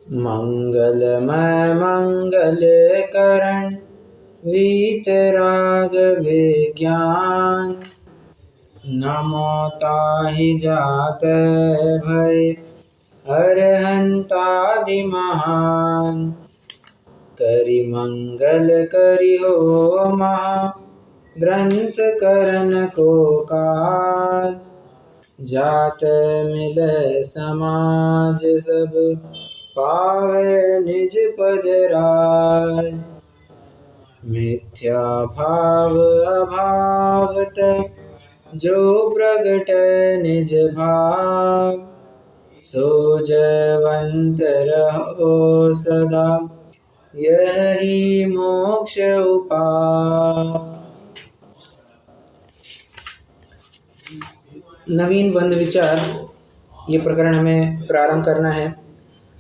मंगलमय मंगल करण वीतराग विज्ञान। नमो ताहि जात भय अरहंतादि महान। करि मंगल करि हो महा ग्रंथ करन को काज। जात मिलै समाज सब पावै निज पद राज। मिथ्या भाव अभाव तै जो प्रगटै निज भाव। सो जयवंत रहो सदा यही मोक्ष उपाय। नवीन बंध विचार, ये प्रकरण हमें प्रारंभ करना है।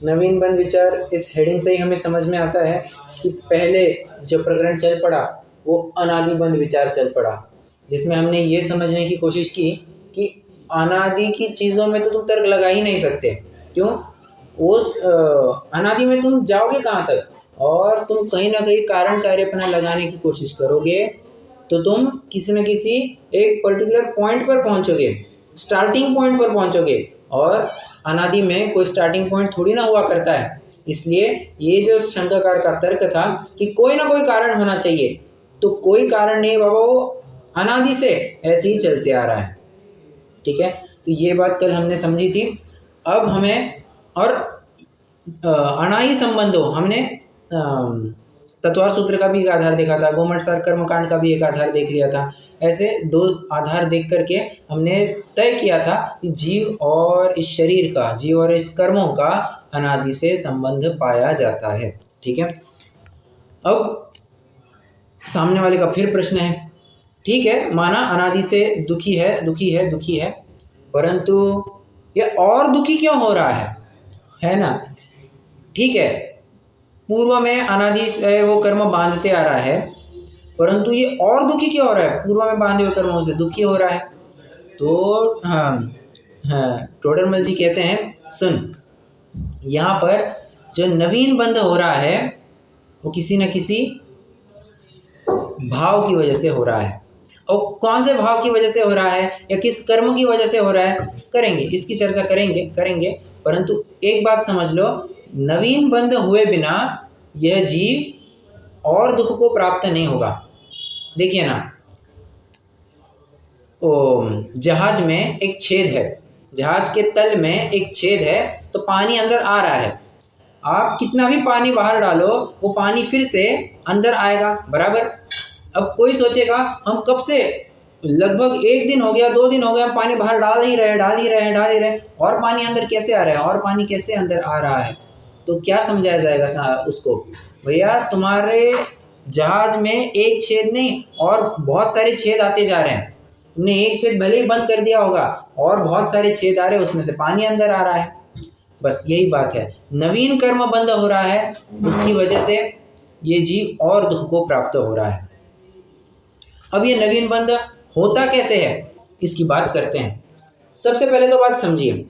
नवीन बंध विचार इस हेडिंग से ही हमें समझ में आता है कि पहले जो प्रकरण चल पड़ा वो अनादि बंध विचार चल पड़ा, जिसमें हमने ये समझने की कोशिश की कि अनादि की चीज़ों में तो तुम तर्क लगा ही नहीं सकते। क्यों? उस अनादि में तुम जाओगे कहाँ तक? और तुम कहीं ना कहीं कारण कार्यपना लगाने की कोशिश करोगे तो तुम किसी न किसी एक पर्टिकुलर पॉइंट पर पहुंचोगे, स्टार्टिंग पॉइंट पर पहुंचोगे। और अनादि में कोई स्टार्टिंग पॉइंट थोड़ी ना हुआ करता है। इसलिए ये जो शंकाकार का तर्क था कि कोई ना कोई कारण होना चाहिए, तो कोई कारण नहीं बाबा, वो अनादि से ऐसे ही चलते आ रहा है। ठीक है, तो ये बात कल हमने समझी थी। अब हमें और अणाई संबंधों, हमने तत्वार सूत्र का भी एक आधार देखा था, गोमठ सार कर्मकांड का भी एक आधार देख लिया था। ऐसे दो आधार देख करके हमने तय किया था कि जीव और इस शरीर का, जीव और इस कर्मों का अनादि से संबंध पाया जाता है। ठीक है, अब सामने वाले का फिर प्रश्न है, ठीक है माना अनादि से दुखी है दुखी है दुखी है, परंतु ये और दुखी क्यों हो रहा है ना? ठीक है, पूर्व में अनादि से वो कर्म बांधते आ रहा है, परंतु ये और दुखी क्यों हो रहा है? पूर्व में बांधे हुए कर्मों से दुखी हो रहा है। तो टोडरमल जी कहते हैं, सुन, यहाँ पर जो नवीन बंध हो रहा है वो किसी न किसी भाव की वजह से हो रहा है। और कौन से भाव की वजह से हो रहा है या किस कर्म की वजह से हो रहा है, करेंगे, इसकी चर्चा करेंगे। परंतु एक बात समझ लो, नवीन बंध हुए बिना यह जीव और दुख को प्राप्त नहीं होगा। देखिए ना, जहाज में एक छेद है, जहाज के तल में एक छेद है, तो पानी अंदर आ रहा है। आप कितना भी पानी बाहर डालो, वो पानी फिर से अंदर आएगा, बराबर। अब कोई सोचेगा हम कब से, लगभग 1 दिन हो गया, 2 दिन हो गया, हम पानी बाहर डाल ही रहे, और पानी अंदर कैसे आ रहा है, और पानी कैसे अंदर आ रहा है? तो क्या समझाया जाएगा उसको? भैया तुम्हारे जहाज में एक छेद नहीं और बहुत सारे छेद आते जा रहे हैं। तुमने एक छेद भले ही बंद कर दिया होगा और बहुत सारे छेद आ रहे हैं, उसमें से पानी अंदर आ रहा है। बस यही बात है, नवीन कर्म बंद हो रहा है, उसकी वजह से ये जीव और दुख को प्राप्त हो रहा है। अब ये नवीन बंध होता कैसे है, इसकी बात करते हैं। सबसे पहले तो बात समझिए,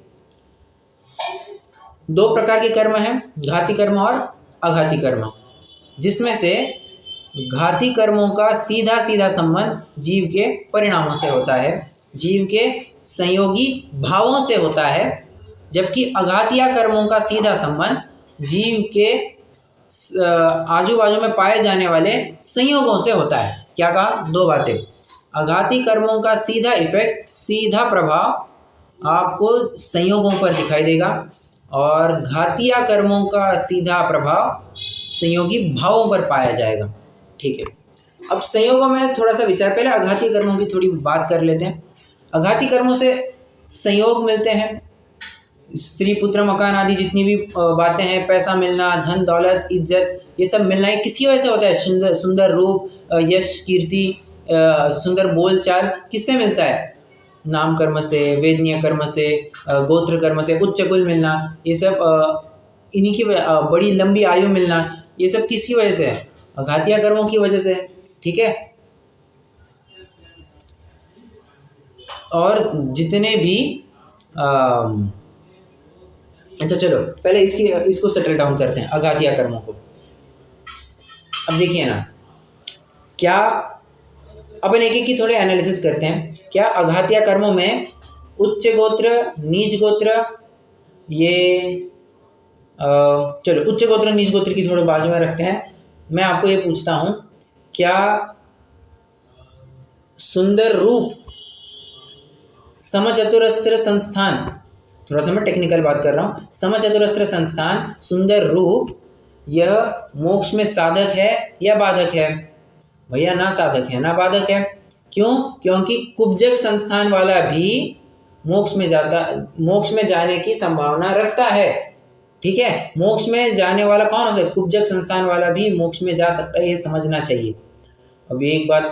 2 प्रकार के कर्म हैं, घाती कर्म और अघाती कर्म, जिसमें से घाती कर्मों का सीधा सीधा संबंध जीव के परिणामों से होता है, जीव के संयोगी भावों से होता है, जबकि अघातिया कर्मों का सीधा संबंध जीव के आजू बाजू में पाए जाने वाले संयोगों से होता है। क्या कहा? 2 बातें। अघाती कर्मों का सीधा इफेक्ट, सीधा प्रभाव आपको संयोगों पर दिखाई देगा, और घातिया कर्मों का सीधा प्रभाव संयोगी भावों पर पाया जाएगा। ठीक है, अब संयोगों में थोड़ा सा विचार, पहले अघाती कर्मों की थोड़ी बात कर लेते हैं। अघाती कर्मों से संयोग मिलते हैं, स्त्री पुत्र मकान आदि जितनी भी बातें हैं, पैसा मिलना, धन दौलत इज्जत, ये सब मिलना है किसी वजह से होता है। सुंदर रूप, यश कीर्ति, सुंदर बोल चाल किससे मिलता है? नाम कर्म से, वेदनीय कर्म से, गोत्र कर्म से, उच्च कुल मिलना, ये सब इन्हीं की बड़ी लंबी आयु मिलना, ये सब किसकी वजह से है? अघातिया कर्मों की वजह से। ठीक है, और जितने भी अच्छा चलो पहले इसको सेटल डाउन करते हैं, अघातिया कर्मों को। अब देखिए ना, क्या अपन एक एक की थोड़े एनालिसिस करते हैं। क्या अघातिया कर्मों में उच्च गोत्र, नीच गोत्र, ये चलो उच्च गोत्र नीच गोत्र की थोड़े बाजू में रखते हैं। मैं आपको ये पूछता हूँ, क्या सुंदर रूप समचतुरस्त्र संस्थान, थोड़ा सा मैं टेक्निकल बात कर रहा हूँ, समचतुरस्त्र संस्थान सुंदर रूप यह मोक्ष में साधक है या बाधक है? भैया ना साधक है ना बाधक है। क्यों? क्योंकि कुब्जक संस्थान वाला भी मोक्ष में जाने की संभावना रखता है। ठीक है, मोक्ष में जाने वाला कौन हो सकता है? कुब्जक संस्थान वाला भी मोक्ष में जा सकता है, ये समझना चाहिए। अब एक बात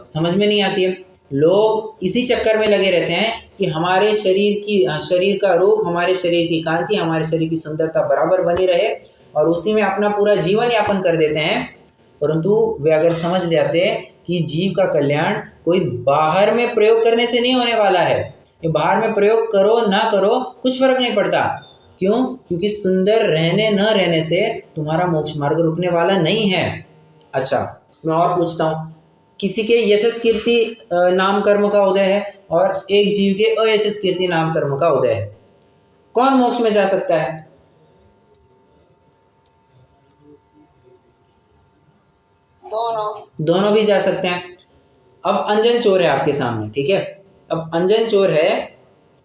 समझ में नहीं आती है, लोग इसी चक्कर में लगे रहते हैं कि हमारे शरीर का रूप, हमारे शरीर की कांति, हमारे शरीर की सुंदरता बराबर बनी रहे और उसी में अपना पूरा जीवन यापन कर देते हैं। परंतु वे अगर समझ जाते कि जीव का कल्याण कोई बाहर में प्रयोग करने से नहीं होने वाला है, ये बाहर में प्रयोग करो ना करो कुछ फर्क नहीं पड़ता। क्यों? क्योंकि सुंदर रहने न रहने से तुम्हारा मोक्ष मार्ग रुकने वाला नहीं है। अच्छा मैं और पूछता हूँ, किसी के यशस कीर्ति नाम कर्म का उदय है और एक जीव के अयशस कीर्ति नाम कर्म का उदय है, कौन मोक्ष में जा सकता है? दोनों भी जा सकते हैं। अब अंजन चोर है आपके सामने, ठीक है, अब अंजन चोर है,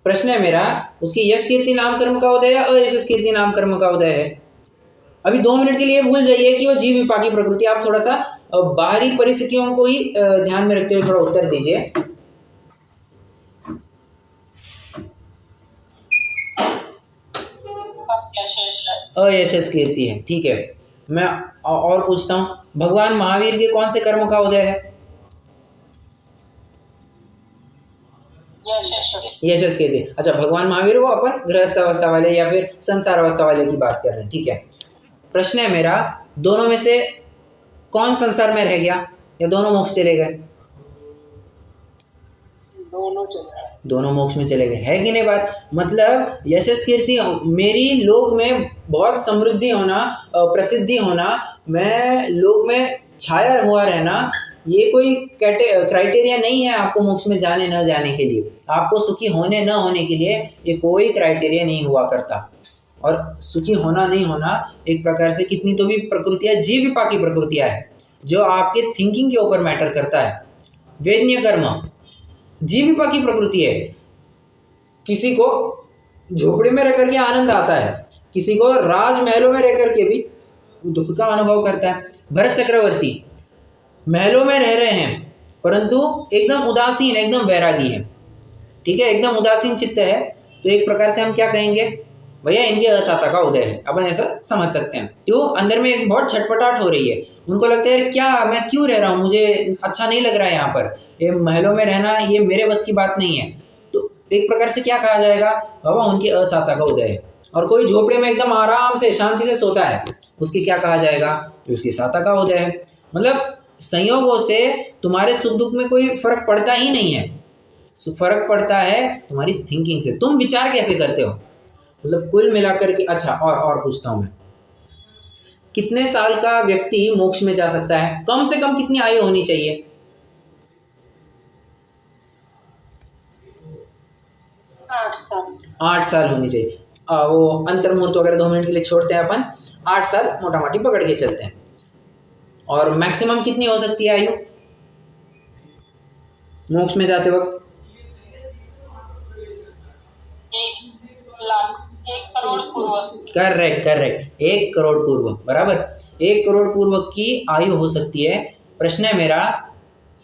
प्रश्न है मेरा, उसकी यश कीर्ति नाम कर्म का उदय है और यशस कीर्ति नाम कर्म का उदय है? अभी 2 मिनट के लिए भूल जाइए कि वो जीव विपाकी प्रकृति, आप थोड़ा सा बाहरी परिस्थितियों को ही ध्यान में रखते हुए थोड़ा उत्तर दीजिए। अयशस कीर्ति है, ठीक है। मैं और पूछता हूँ, भगवान महावीर के कौन से कर्म का उदय है? यशस कीर्ति। अच्छा भगवान महावीर वो अपन गृहस्थ अवस्था वाले या फिर संसार अवस्था वाले की बात कर रहे हैं, ठीक है। प्रश्न है मेरा, दोनों में से कौन संसार में रह गया या दोनों मोक्ष चले गए? दोनों मोक्ष में चले गए, है कि नहीं बात? मतलब यशस कीर्ति, मेरी लोक में बहुत समृद्धि होना, प्रसिद्धि होना, मैं लोक में छाया हुआ रहना, ये कोई क्राइटेरिया नहीं है आपको मोक्ष में जाने न जाने के लिए। आपको सुखी होने न होने के लिए ये कोई क्राइटेरिया नहीं हुआ करता। और सुखी होना नहीं होना एक प्रकार से कितनी तो भी प्रकृतियाँ जीव विपाकी प्रकृतियाँ है जो आपके थिंकिंग के ऊपर मैटर करता है। वेदनीय कर्म जीव विपाकी प्रकृति है। किसी को झोपड़ी में रह करके आनंद आता है, किसी को राजमहलों में रह करके भी दुख का अनुभव करता है। भरत चक्रवर्ती महलों में रह रहे हैं परंतु एकदम उदासीन, एकदम वैरागी है, ठीक है, एकदम उदासीन चित्त है। तो एक प्रकार से हम क्या कहेंगे, भैया इनके असाता का उदय है, अपन ऐसा समझ सकते हैं। क्यों? अंदर में एक बहुत छटपटाहट हो रही है, उनको लगता है क्या मैं क्यों रह रहा हूँ, मुझे अच्छा नहीं लग रहा है यहाँ पर, ये महलों में रहना ये मेरे बस की बात नहीं है। तो एक प्रकार से क्या कहा जाएगा, बाबा उनके असाता का उदय है। और कोई झोपड़े में एकदम आराम से शांति से सोता है, उसकी क्या कहा जाएगा, तो उसकी साता का उदय है। मतलब संयोगों से तुम्हारे सुख दुख में कोई फर्क पड़ता ही नहीं है, फर्क पड़ता है तुम्हारी थिंकिंग से, तुम विचार कैसे करते हो। मतलब कुल मिलाकर के। अच्छा और पूछता हूं मैं, कितने साल का व्यक्ति मोक्ष में जा सकता है? कम से कम कितनी आयु होनी चाहिए? 8 साल होनी चाहिए। वो अंतर्मुहूर्त वगैरह 2 मिनट के लिए छोड़ते हैं अपन, 8 साल मोटा मोटी पकड़ के चलते हैं। और मैक्सिमम कितनी हो सकती है आयु मोक्ष में जाते वक्त? 1 करोड़ पूर्व। करेक्ट 1 करोड़ पूर्व, बराबर 1 करोड़ पूर्व की आयु हो सकती है। प्रश्न है मेरा,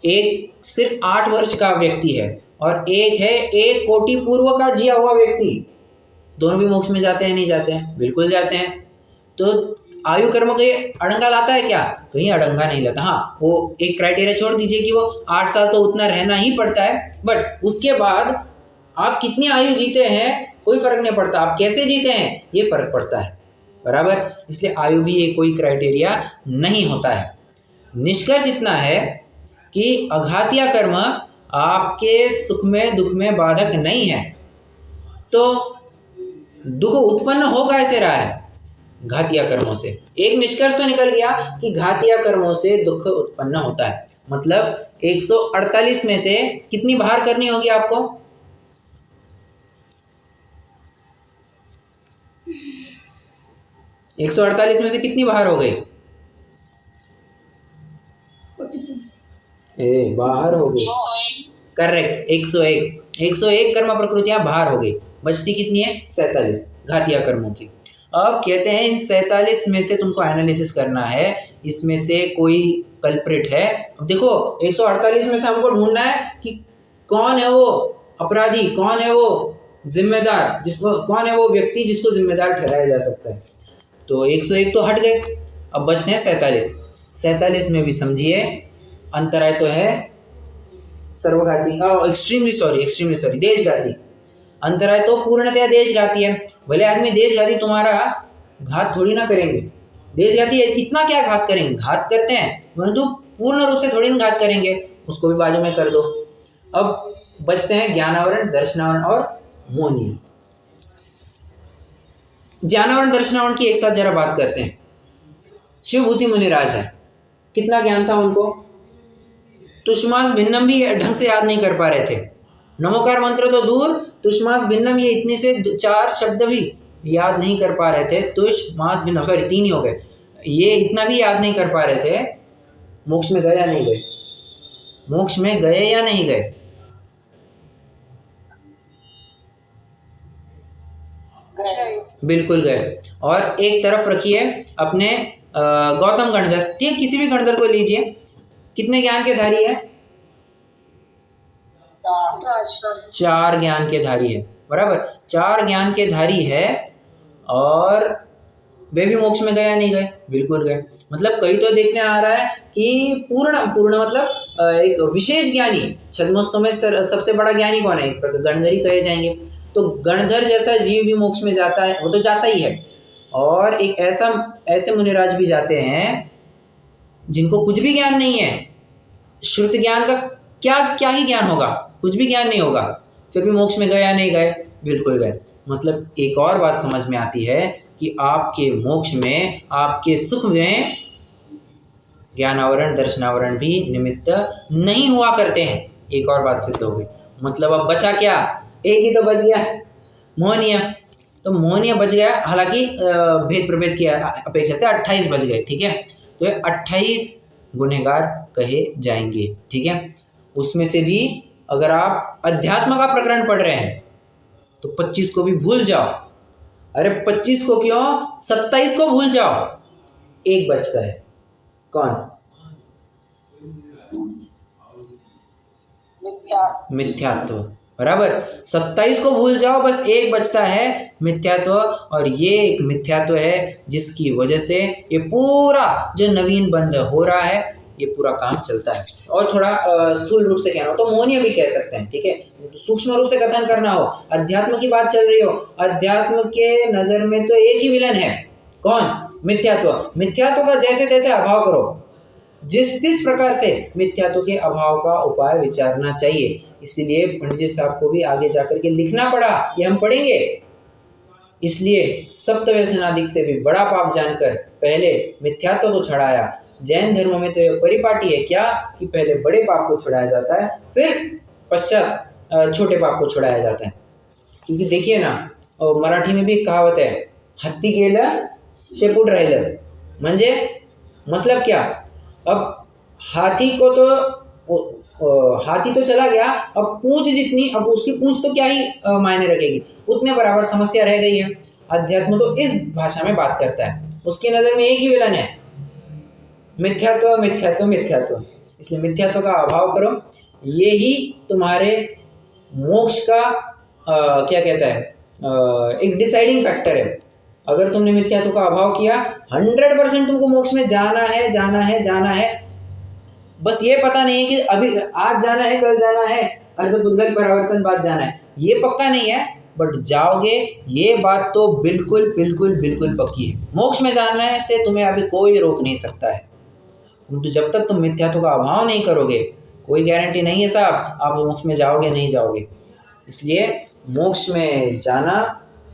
एक सिर्फ 8 वर्ष का व्यक्ति है और एक है 1 कोटि पूर्व का जिया हुआ व्यक्ति, दोनों भी मोक्ष में जाते हैं नहीं जाते हैं? बिल्कुल जाते हैं। तो आयु कर्म कहीं अड़ंगा लाता है क्या? कहीं अड़ंगा नहीं लाता। हाँ, वो एक क्राइटेरिया छोड़ दीजिए कि वो 8 साल तो उतना रहना ही पड़ता है, बट उसके बाद आप कितनी आयु जीते हैं कोई फर्क नहीं पड़ता, आप कैसे जीते हैं ये फर्क पड़ता है, बराबर। इसलिए आयु भी एक कोई क्राइटेरिया नहीं होता है। निष्कर्ष इतना है कि अघातिया कर्म आपके सुख में दुख में बाधक नहीं है। तो दुख उत्पन्न हो कैसे रहा है? घातिया कर्मों से। एक निष्कर्ष तो निकल गया कि घातिया कर्मों से दुख उत्पन्न होता है। मतलब 148 में से कितनी बाहर करनी होगी आपको? 148 में से कितनी बाहर हो गई? बाहर हो गई, करेक्ट, 101 कर्म प्रकृतियां बाहर हो गई। बचती कितनी है? 47 घातिया कर्मों की। अब कहते हैं इन 47 में से तुमको एनालिसिस करना है, इसमें से कोई कल्प्रिट है। अब देखो 148 में से हमको ढूंढना है कि कौन है वो अपराधी, कौन है वो जिम्मेदार, जिसको कौन है वो व्यक्ति जिसको जिम्मेदार ठहराया जा सकता है। तो 101 तो हट गए, अब बचते हैं 47 में भी समझिए अंतराय तो है सर्वघाती, एक्सट्रीमली सॉरी देशघाती। अंतराय तो पूर्णतया देशघाती है। भले आदमी देशघाती तुम्हारा घात थोड़ी ना करेंगे, देशघाती इतना क्या घात करेंगे, घात करते हैं परंतु पूर्ण रूप से थोड़ी ना घात करेंगे, उसको भी बाजू में कर दो। अब बचते हैं ज्ञानावरण, दर्शनावरण और मोहनीय। ज्ञानावरण दर्शनावरण की एक साथ जरा बात करते हैं। शिवभूति मुनिराज है, कितना ज्ञान था उनको? तुष्मास भिन्नम भी ढंग से याद नहीं कर पा रहे थे। नमोकार मंत्र तो दूर, तुष्मास भिन्नम ये इतने से 4 शब्द भी याद नहीं कर पा रहे थे। तुष्मास भिन्नम, सॉरी 3 ही हो गए, ये इतना भी याद नहीं कर पा रहे थे। मोक्ष में गए या नहीं गए? मोक्ष में गए या नहीं गए? बिल्कुल गए। और एक तरफ रखिए अपने गौतम गणधर, ठीक, किसी भी गणधर को लीजिए, कितने ज्ञान के धारी है? 4 ज्ञान के धारी है, बराबर, 4 ज्ञान के धारी है। और वे भी मोक्ष में गए या नहीं गए? बिल्कुल गए। मतलब कहीं तो देखने आ रहा है कि पूर्ण मतलब एक विशेष ज्ञानी, छद्मस्तों में सबसे बड़ा ज्ञानी कौन है? एक प्रकार गणधर ही कहे जाएंगे। तो गणधर जैसा जीव भी मोक्ष में जाता है, वो तो जाता ही है। और एक ऐसे मुनिराज भी जाते हैं जिनको कुछ भी ज्ञान नहीं है, श्रुत ज्ञान का क्या ही ज्ञान होगा, कुछ भी ज्ञान नहीं होगा, फिर भी मोक्ष में गए या नहीं गए? बिल्कुल गए। मतलब एक और बात समझ में आती है कि आपके मोक्ष में, आपके सुख में ज्ञानावरण दर्शनावरण भी निमित्त नहीं हुआ करते हैं। एक और बात सिद्ध हो गई। मतलब अब बचा क्या? एक ही तो बच गया, मोहनीय। तो मोहनीय बच गया, हालांकि भेद प्रभेद की अपेक्षा से 28 बच गए, ठीक है। तो ये 28 गुनहगार कहे जाएंगे, ठीक है। उसमें से भी अगर आप अध्यात्म का प्रकरण पढ़ रहे हैं तो 25 को भी भूल जाओ। अरे 25 को क्यों, 27 को भूल जाओ, एक बचता है। कौन? मिथ्यात्व, बराबर। 27 को भूल जाओ, बस एक बचता है, मिथ्यात्व। और ये एक मिथ्यात्व है जिसकी वजह से ये पूरा जो नवीन बंध हो रहा है, ये पूरा काम चलता है। और थोड़ा स्थूल रूप से कहना हो तो मोहनीय भी कह सकते हैं, ठीक है। सूक्ष्म रूप से कथन करना हो, अध्यात्म की बात चल रही हो, अध्यात्म के नजर में तो एक ही विलन है, कौन? मिथ्यात्व। मिथ्यात्व का जैसे तैसे अभाव करो, जिस प्रकार से मिथ्यात्व के अभाव का उपाय विचारना चाहिए। इसलिए पंडित जी साहब को भी आगे जाकर के लिखना पड़ा, ये हम पढ़ेंगे। इसलिए सप्तव्यसनादिक से भी बड़ा पाप जानकर पहले मिथ्यात्व को छुड़ाया। जैन धर्म में तो यह परिपाटी है क्या कि पहले बड़े पाप को छुड़ाया जाता है, फिर पश्चात छोटे पाप को छुड़ाया जाता है। क्योंकि देखिए ना, मराठी में भी एक कहावत है, हत्ती गेलं शेपूट राहिलं। मतलब क्या? अब हाथी को तो हाथी तो चला गया, अब पूंछ जितनी, अब उसकी पूंछ तो क्या ही मायने रखेगी, उतने बराबर समस्या रह गई है। अध्यात्म तो इस भाषा में बात करता है, उसकी नज़र में एक ही विलन है, मिथ्यात्व मिथ्यात्व मिथ्यात्व। इसलिए मिथ्यात्व का अभाव करो, ये ही तुम्हारे मोक्ष का क्या कहता है, एक डिसाइडिंग फैक्टर है। अगर तुमने मिथ्यात्व का अभाव किया, 100% तुमको मोक्ष में जाना है। बस ये पता नहीं है कि अभी आज जाना है, कल जाना है, अर्धपुद्गल परावर्तन बाद जाना है, ये पक्का नहीं है, बट जाओगे, ये बात तो बिल्कुल पक्की है। मोक्ष में जाने से तुम्हें अभी कोई रोक नहीं सकता है, तो जब तक तुम मिथ्यात्व का अभाव नहीं करोगे, कोई गारंटी नहीं है साहब आप मोक्ष में जाओगे नहीं जाओगे। इसलिए मोक्ष में जाना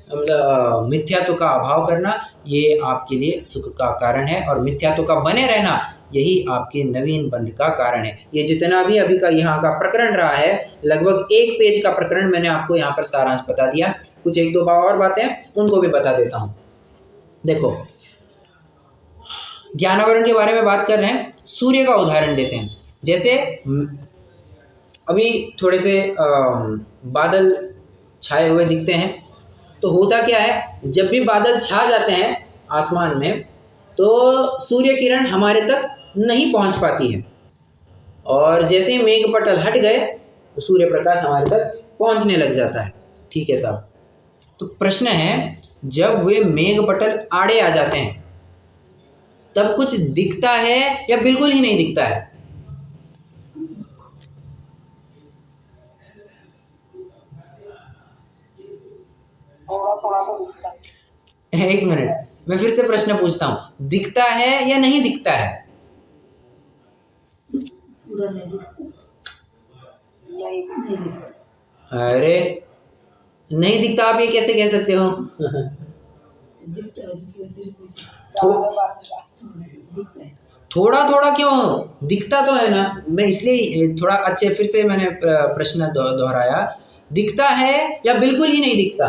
मतलब मिथ्यात्व का अभाव करना, ये आपके लिए सुख का कारण है, और मिथ्यात्व का बने रहना यही आपके नवीन बंध का कारण है। ये जितना भी अभी का यहाँ का प्रकरण रहा है, लगभग 1 पेज का प्रकरण मैंने आपको यहाँ पर सारांश बता दिया। कुछ 1-2 और बातें उनको भी बता देता हूँ। देखो, ज्ञानावरण के बारे में बात कर रहे हैं, सूर्य का उदाहरण देते हैं। जैसे अभी थोड़े से बादल छाए हुए दिखते हैं, तो होता क्या है, जब भी बादल छा जाते हैं आसमान में तो सूर्य किरण हमारे तक नहीं पहुंच पाती है, और जैसे ही मेघ पटल हट गए तो सूर्य प्रकाश हमारे तक पहुंचने लग जाता है। ठीक है साहब। तो प्रश्न है, जब वे मेघ पटल आड़े आ जाते हैं तब कुछ दिखता है या बिल्कुल ही नहीं दिखता है? थोड़ा थोड़ा तो दिखता है। 1 मिनट, मैं फिर से प्रश्न पूछता हूँ, दिखता है या नहीं दिखता है? पूरा नहीं दिखता। नहीं नहीं दिखता। अरे नहीं दिखता, आप ये कैसे कह सकते हो? दिखता है, ज़्यादा बात दिखता है। थोड़ा थोड़ा क्यों? दिखता तो है ना। मैं इसलिए थोड़ा अच्छे फिर से मैंने प्रश्न दोहराया, दिखता है या बिल्कुल ही नहीं दिखता?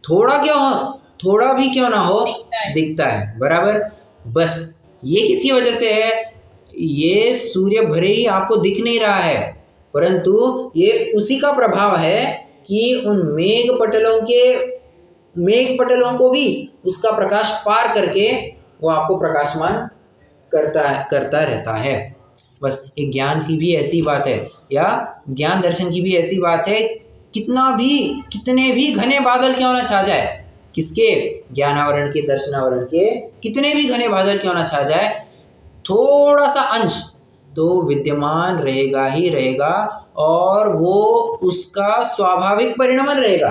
थोड़ा क्यों हो, थोड़ा भी क्यों ना हो, दिखता है बराबर। बस ये किसी वजह से है, ये सूर्य भरे ही आपको दिख नहीं रहा है, परंतु ये उसी का प्रभाव है कि उन मेघ पटलों को भी उसका प्रकाश पार करके वो आपको प्रकाशमान करता रहता है। बस एक ज्ञान की भी ऐसी बात है, या ज्ञान दर्शन की भी ऐसी बात है, कितने भी घने बादल क्यों ना छा जाए, किसके? ज्ञानावरण के, दर्शनावरण के कितने भी घने बादल क्यों ना छा जाए, थोड़ा सा अंश तो विद्यमान रहेगा ही रहेगा, और वो उसका स्वाभाविक परिणमन रहेगा,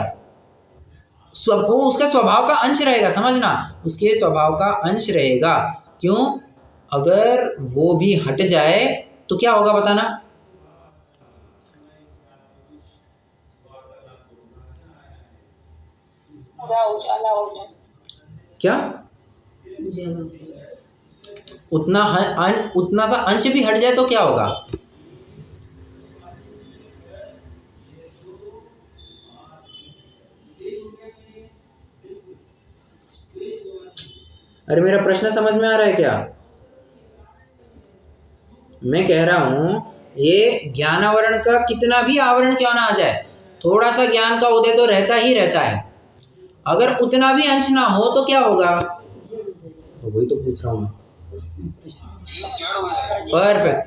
वो उसका स्वभाव का अंश रहेगा। समझना, उसके स्वभाव का अंश रहेगा। क्यों? अगर वो भी हट जाए तो क्या होगा बताना? पूरा उजाला हो जाए। क्या? उजाला हो जाएगा। उतना सा अंश भी हट जाए तो क्या होगा? अरे मेरा प्रश्न समझ में आ रहा है क्या? मैं कह रहा हूं, ये ज्ञानावरण का कितना भी आवरण क्यों ना आ जाए, थोड़ा सा ज्ञान का उदय तो रहता ही रहता है। अगर उतना भी अंश ना हो तो क्या होगा? वही तो पूछ रहा हूँ मैं।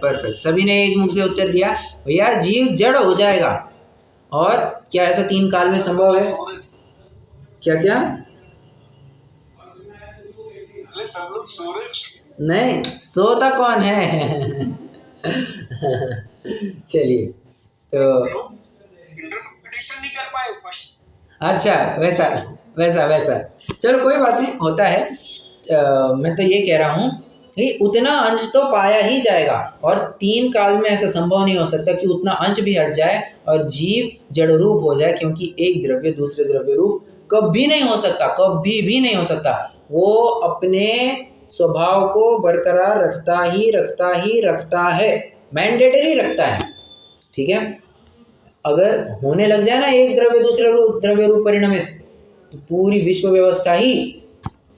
परफेक्ट, सभी ने एक मुख से उत्तर दिया, भैया जीव जड़ हो जाएगा। और क्या ऐसा 3 काल में संभव है? क्या? नहीं, सोता कौन है? चलिए, तो इंटरप्रिटेशन नहीं कर पाए क्वेश्चन। अच्छा, वैसा चलो कोई बात नहीं, होता है। मैं तो ये कह रहा हूँ कि उतना अंश तो पाया ही जाएगा, और 3 काल में ऐसा संभव नहीं हो सकता कि उतना अंश भी हट जाए और जीव जड़ रूप हो जाए, क्योंकि एक द्रव्य दूसरे द्रव्य रूप कभी नहीं हो सकता, कभी भी नहीं हो सकता। वो अपने स्वभाव को बरकरार रखता है, मैंडेटरी रखता है। ठीक है, अगर होने लग जाए ना एक द्रव्य दूसरे द्रव्य रूप परिणमित, तो पूरी विश्व व्यवस्था ही,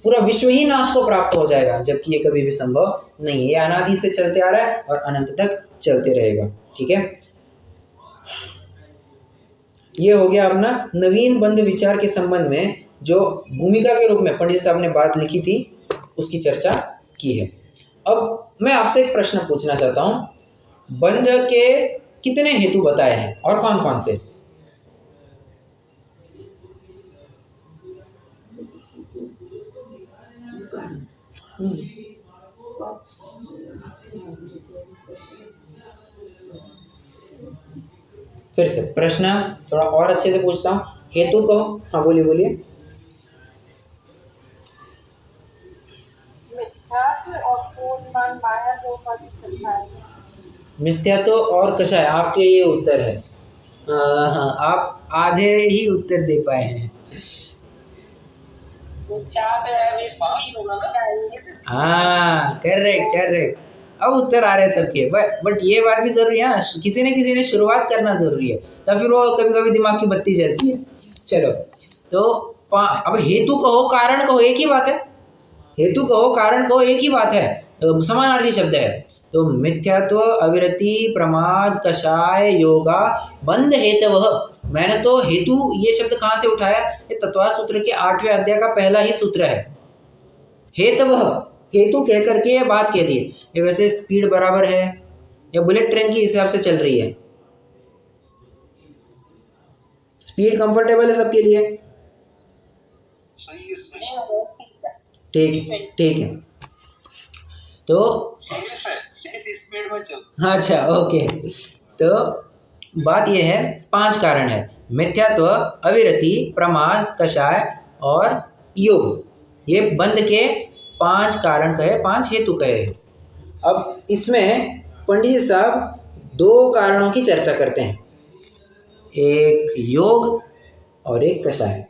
पूरा विश्व ही नाश को प्राप्त हो जाएगा, जबकि ये कभी भी संभव नहीं है। ये अनादि से चलते आ रहा है और अनंत तक चलते रहेगा। ठीक है, ये हो गया अपना नवीन बंध विचार के संबंध में जो भूमिका के रूप में पंडित साहब ने बात लिखी थी, उसकी चर्चा की है। अब मैं आपसे एक प्रश्न पूछना चाहता हूँ, बंध के कितने हेतु बताए हैं और कौन कौन से? फिर से प्रश्न थोड़ा और अच्छे से पूछता हूँ, हेतु कहो। हाँ बोलिए। मिथ्यात्व और कषाय, आपके ये उत्तर है। हाँ, आप आधे ही उत्तर दे पाए हैं। वो चार है, पांच होगा ना चाहिए। हाँ, करेक्ट करेक्ट। अब उत्तर आ रहे हैं सबके, बट ये बात भी जरूरी है, हाँ, किसी न किसी ने शुरुआत करना जरूरी है, तब फिर वो कभी कभी दिमाग की बत्ती जलती है। चलो, तो अब हेतु कहो कारण कहो एक ही बात है, हेतु कहो कारण कहो एक ही बात है, तो समानार्थी शब्द है। तो मिथ्यात्व, अविरति, प्रमाद, कषाय, योगा, बंध हेतवः। मैंने तो हेतु ये शब्द कहाँ से उठाया, ये तत्वार्थ सूत्र के 8वें अध्याय का पहला ही सूत्र है। हेतवः, हेतु कह करके ये बात कह दी। ये वैसे स्पीड बराबर है या बुलेट ट्रेन की हिसाब से चल रही है? स्पीड कंफर्टेबल है सबके लिए? सही है, सही है। ठीक है। तो सेफ है, सेफ स्पीड में चल। अच्छा, ओके। तो बात यह है, 5 कारण है, मिथ्यात्व, अविरति, प्रमाद, कषाय और योग। ये बंध के 5 कारण कहे, 5 हेतु कहे। अब इसमें पंडित जी साहब 2 कारणों की चर्चा करते हैं, एक योग और एक कषाय।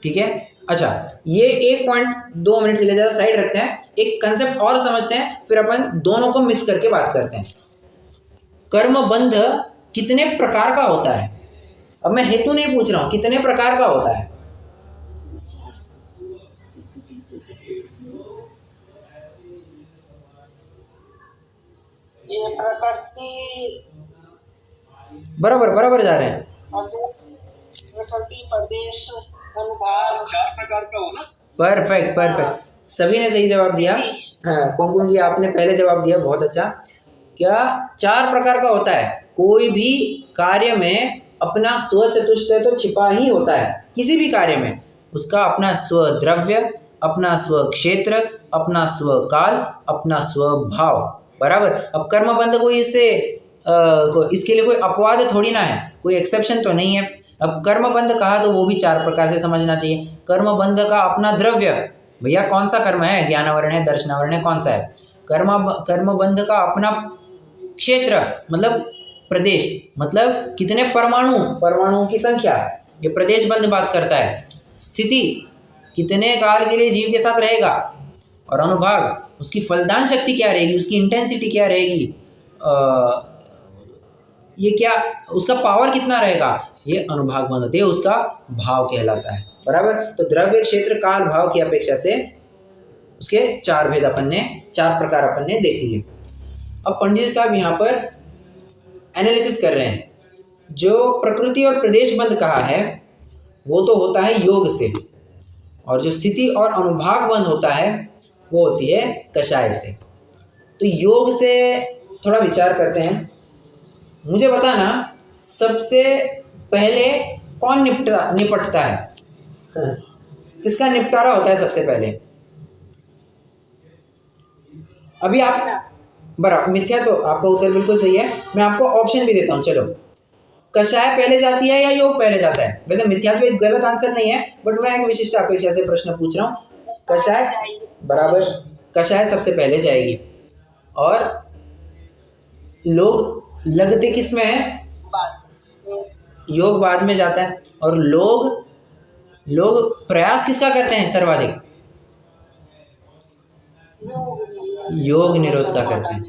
ठीक है, अच्छा, ये एक पॉइंट 2 मिनट के लिए ज़्यादा साइड रखते हैं, एक कंसेप्ट और समझते हैं, फिर अपन दोनों को मिक्स करके बात करते हैं। कर्म बंध कितने प्रकार का होता है? अब मैं हेतु नहीं पूछ रहा हूं, कितने प्रकार का होता है? ये प्रकृति बराबर जा रहे हैं। और दो प्रकृति, प्रदेश, अनुभाग, 4 प्रकार का हो ना। परफेक्ट, सभी ने सही जवाब दिया। हाँ, कुमकुम जी आपने पहले जवाब दिया, बहुत अच्छा। क्या 4 प्रकार का होता है? कोई भी कार्य में अपना स्व चतुष्टय तो छिपा ही होता है, किसी भी कार्य में उसका अपना स्व द्रव्य, अपना स्व क्षेत्र, अपना स्व काल, अपना स्व भाव। बराबर। अब कर्मबंध को इसके लिए कोई अपवाद थोड़ी ना है, कोई एक्सेप्शन तो नहीं है। अब कर्मबंध कहा तो वो भी 4 प्रकार से समझना चाहिए। कर्मबंध का अपना द्रव्य, भैया कौन सा कर्म है, ज्ञानावरण है, दर्शनावरण है, कौन सा है? कर्मबंध का अपना क्षेत्र मतलब प्रदेश, मतलब कितने परमाणुओं की संख्या, ये प्रदेश बंध बात करता है। स्थिति, कितने काल के लिए जीव के साथ रहेगा, और अनुभाग, उसकी फलदान शक्ति क्या रहेगी, उसकी इंटेंसिटी क्या रहेगी, ये क्या उसका पावर कितना रहेगा, ये अनुभाग बंध होते हैं, उसका भाव कहलाता है। बराबर। तो द्रव्य, क्षेत्र, काल, भाव की अपेक्षा से उसके 4 भेद चार प्रकार अपन ने देख लिए। अब पंडित साहब यहाँ पर एनालिसिस कर रहे हैं। जो प्रकृति और प्रदेश बंध कहा है वो तो होता है योग से, और जो स्थिति और अनुभाग बंध होता है वो होती है कषाय से। तो योग से थोड़ा विचार करते हैं। मुझे बताना, सबसे पहले कौन निपटता है? किसका निपटारा होता है सबसे पहले? अभी आप बराबर मिथ्या, तो आपका उत्तर बिल्कुल सही है। मैं आपको ऑप्शन भी देता हूं, चलो। कषाय पहले जाती है या योग पहले जाता है? वैसे मिथ्या तो एक गलत आंसर नहीं है, बट मैं एक विशिष्ट अपेक्षा से प्रश्न पूछ रहा हूँ। कषाय बराबर, कषाय सबसे पहले जाएगी, और लोग लगते किस में है? योग बाद में जाता है। और लोग प्रयास किसका करते हैं सर्वाधिक? योग निरोध का करते हैं।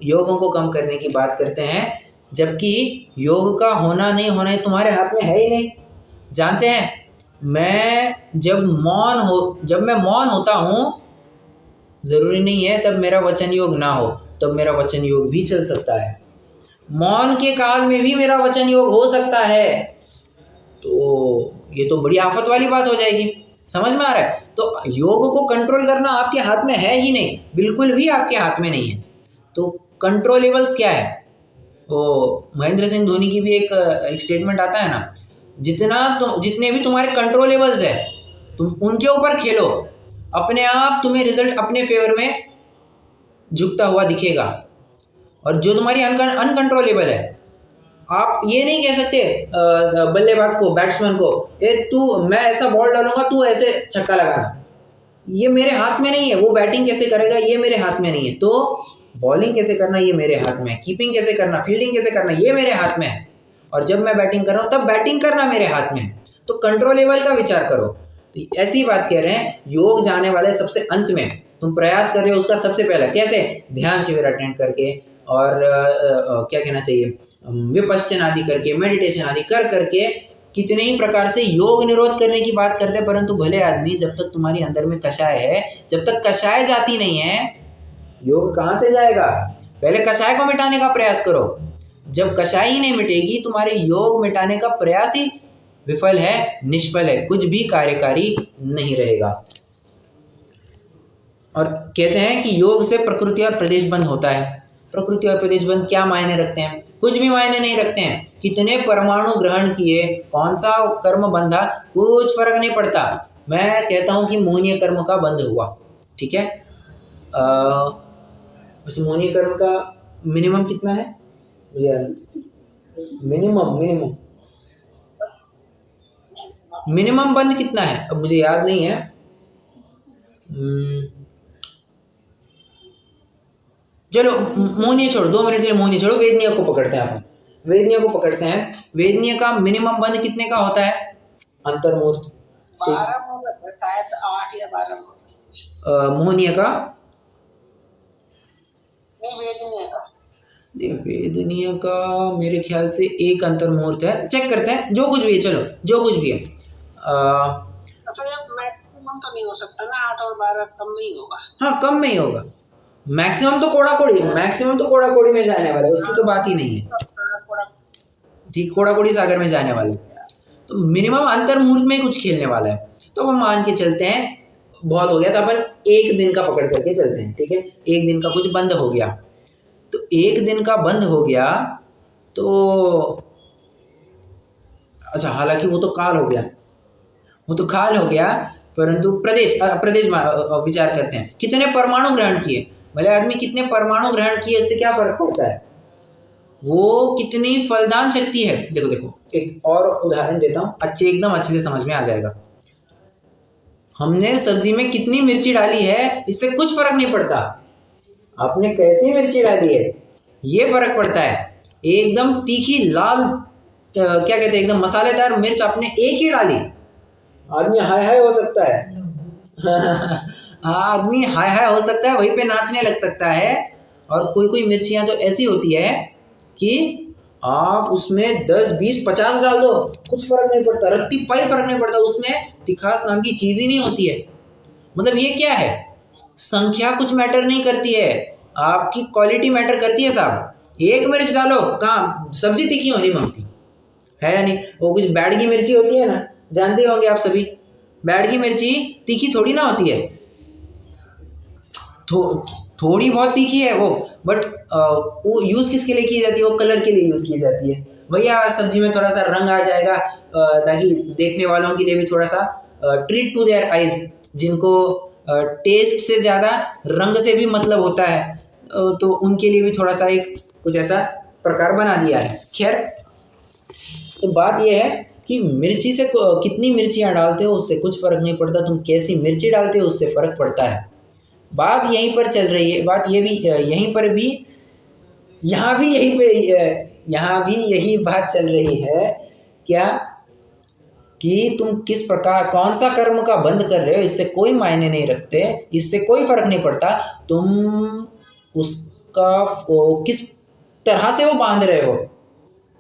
योगों को कम करने की बात करते हैं, जबकि योग का होना नहीं होना तुम्हारे हाथ में है ही नहीं। जानते हैं, जब मैं मौन होता हूँ, जरूरी नहीं है तब मेरा वचन योग ना हो, तब मेरा वचन योग भी चल सकता है। मौन के काल में भी मेरा वचन योग हो सकता है। तो ये तो बड़ी आफत वाली बात हो जाएगी। समझ में आ रहा है? तो योग को कंट्रोल करना आपके हाथ में है ही नहीं, बिल्कुल भी आपके हाथ में नहीं है। तो कंट्रोलेबल्स क्या है? वो महेंद्र सिंह धोनी की भी एक स्टेटमेंट आता है ना, जितने भी तुम्हारे कंट्रोलेबल्स है तुम उनके ऊपर खेलो, अपने आप तुम्हें रिजल्ट अपने फेवर में झुकता हुआ दिखेगा। और जो तुम्हारी अनकंट्रोलेबल है, आप ये नहीं कह सकते बल्लेबाज को, बैट्समैन को, मैं ऐसा बॉल डालूंगा, तू ऐसे छक्का लगाना, ये मेरे हाथ में नहीं है। वो बैटिंग कैसे करेगा, ये मेरे हाथ में नहीं है। तो बॉलिंग कैसे करना, ये मेरे हाथ में है। कीपिंग कैसे करना, फील्डिंग कैसे करना, ये मेरे हाथ में है। और जब मैं बैटिंग कर रहा हूँ तब बैटिंग करना मेरे हाथ में है। तो कंट्रोलेबल का विचार करो। तो ऐसी बात कह रहे हैं, योग जाने वाले सबसे अंत में तुम प्रयास कर रहे हो उसका सबसे पहला कैसे, ध्यान शिविर अटेंड करके और क्या कहना चाहिए, विपश्चन आदि करके, मेडिटेशन आदि कर करके, कितने ही प्रकार से योग निरोध करने की बात करते हैं, परंतु भले आदमी जब तक तुम्हारी अंदर में कषाय है, जब तक कषाय जाती नहीं है, योग कहाँ से जाएगा। पहले कषाय को मिटाने का प्रयास करो। जब कषाय ही नहीं मिटेगी, तुम्हारे योग मिटाने का प्रयास ही विफल है, निष्फल है, कुछ भी कार्यकारी नहीं रहेगा। और कहते हैं कि योग से प्रकृति और प्रदेश बंध होता है। प्रकृति और प्रदेश बंध क्या मायने रखते हैं, कुछ भी मायने नहीं रखते हैं। कितने परमाणु ग्रहण किए, कौन सा कर्म बंधा, कुछ फर्क नहीं पड़ता। मैं कहता हूं कि मोहनीय कर्म का बंध हुआ, ठीक है। उस मोहनीय कर्म का मिनिमम कितना है, मिनिमम बंध कितना है, अब मुझे याद नहीं है। चलो मोहनीय छोड़ो, 2 मिनट के लिए मोहनीय छोड़ो, वेदनीय को पकड़ते हैं। अपन वेदनीय को पकड़ते हैं। वेदनीय का मिनिमम बंध कितने का होता है, अंतर्मूर्त 12 शायद 8 या 12। मोहनीय का नहीं, वेदनीय का मेरे ख्याल से 1 अंतर्मुहूर्त है, चेक करते हैं। जो कुछ भी है, चलो जो कुछ भी है। अच्छा, ये मैक्सिमम तो नहीं हो सकता ना, 8 और 12 कम में ही होगा। हाँ, कम में ही होगा। मैक्सिमम तो कोड़ा कोड़ी में जाने वाला है, उसकी तो बात ही नहीं है, ठीक, कोड़ा कोड़ी सागर में जाने वाले। तो मिनिमम अंतर्मुहूर्त में कुछ खेलने वाला है। तो हम मान के चलते हैं, बहुत हो गया, तो अपन 1 दिन का पकड़ करके चलते हैं, ठीक है। 1 दिन का कुछ बंद हो गया, तो 1 दिन का बंद हो गया तो अच्छा, हालांकि वो तो काल हो गया, परंतु प्रदेश विचार करते हैं। कितने परमाणु ग्रहण किए, भले आदमी कितने परमाणु ग्रहण किए, इससे क्या फर्क पड़ता है, वो कितनी फलदान शक्ति है। देखो एक और उदाहरण देता हूँ, एकदम अच्छे से समझ में आ जाएगा। हमने सब्जी में कितनी मिर्ची डाली है, इससे कुछ फर्क नहीं पड़ता। आपने कैसी मिर्ची डाली है, ये फर्क पड़ता है। एकदम तीखी लाल क्या कहते हैं, एकदम मसालेदार मिर्च आपने एक ही डाली, आदमी हाय हो सकता है। आदमी हाय हो सकता है, वहीं पे नाचने लग सकता है। और कोई मिर्चियाँ तो ऐसी होती है कि आप उसमें 10, 20, 50 डाल दो, कुछ फर्क नहीं पड़ता, रत्ती पाई फर्क नहीं पड़ता, उसमें तिखास नाम की चीज़ ही नहीं होती है। मतलब ये क्या है, संख्या कुछ मैटर नहीं करती है, आपकी क्वालिटी मैटर करती है साहब। 1 मिर्च डालो, कहाँ सब्जी तीखी होनी मांगती है या नहीं। वो कुछ बैडगी मिर्ची होती है ना, जानते होंगे आप सभी, बैडगी मिर्ची तीखी थोड़ी ना होती है, थोड़ी बहुत तीखी है वो, बट वो यूज़ किसके लिए की जाती है, वो कलर के लिए यूज़ की जाती है। भैया सब्जी में थोड़ा सा रंग आ जाएगा, ताकि देखने वालों के लिए भी थोड़ा सा ट्रीट टू देयर आइज, जिनको टेस्ट से ज़्यादा रंग से भी मतलब होता है, तो उनके लिए भी थोड़ा सा एक कुछ ऐसा प्रकार बना दिया है। खैर, तो बात यह है कि मिर्ची से कितनी मिर्चियाँ डालते हो उससे कुछ फ़र्क नहीं पड़ता, तुम कैसी मिर्ची डालते हो उससे फ़र्क पड़ता है। बात यहीं पर चल रही है, बात ये भी यहीं पर भी, यहाँ भी यही बात चल रही है क्या, कि तुम किस प्रकार कौन सा कर्म का बंद कर रहे हो, इससे कोई मायने नहीं रखते, इससे कोई फर्क नहीं पड़ता। तुम उसका किस तरह से वो बांध रहे हो,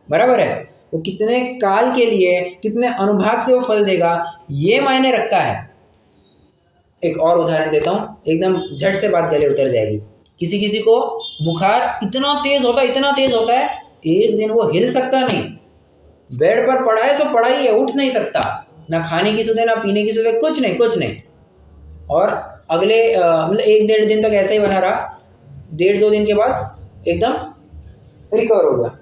बराबर है, वो कितने काल के लिए, कितने अनुभाग से वो फल देगा, ये मायने रखता है। एक और उदाहरण देता हूँ, एकदम झट से बात गले उतर जाएगी। किसी को बुखार इतना तेज होता है, एक दिन वो हिल सकता नहीं, बेड पर पड़ा है, सो पड़ा ही है, उठ नहीं सकता, ना खाने की सुधे, ना पीने की सुधे, कुछ नहीं। और अगले मतलब 1-1.5 दिन तक ऐसा ही बना रहा, 1.5-2 दिन के बाद एकदम रिकवर हो गया,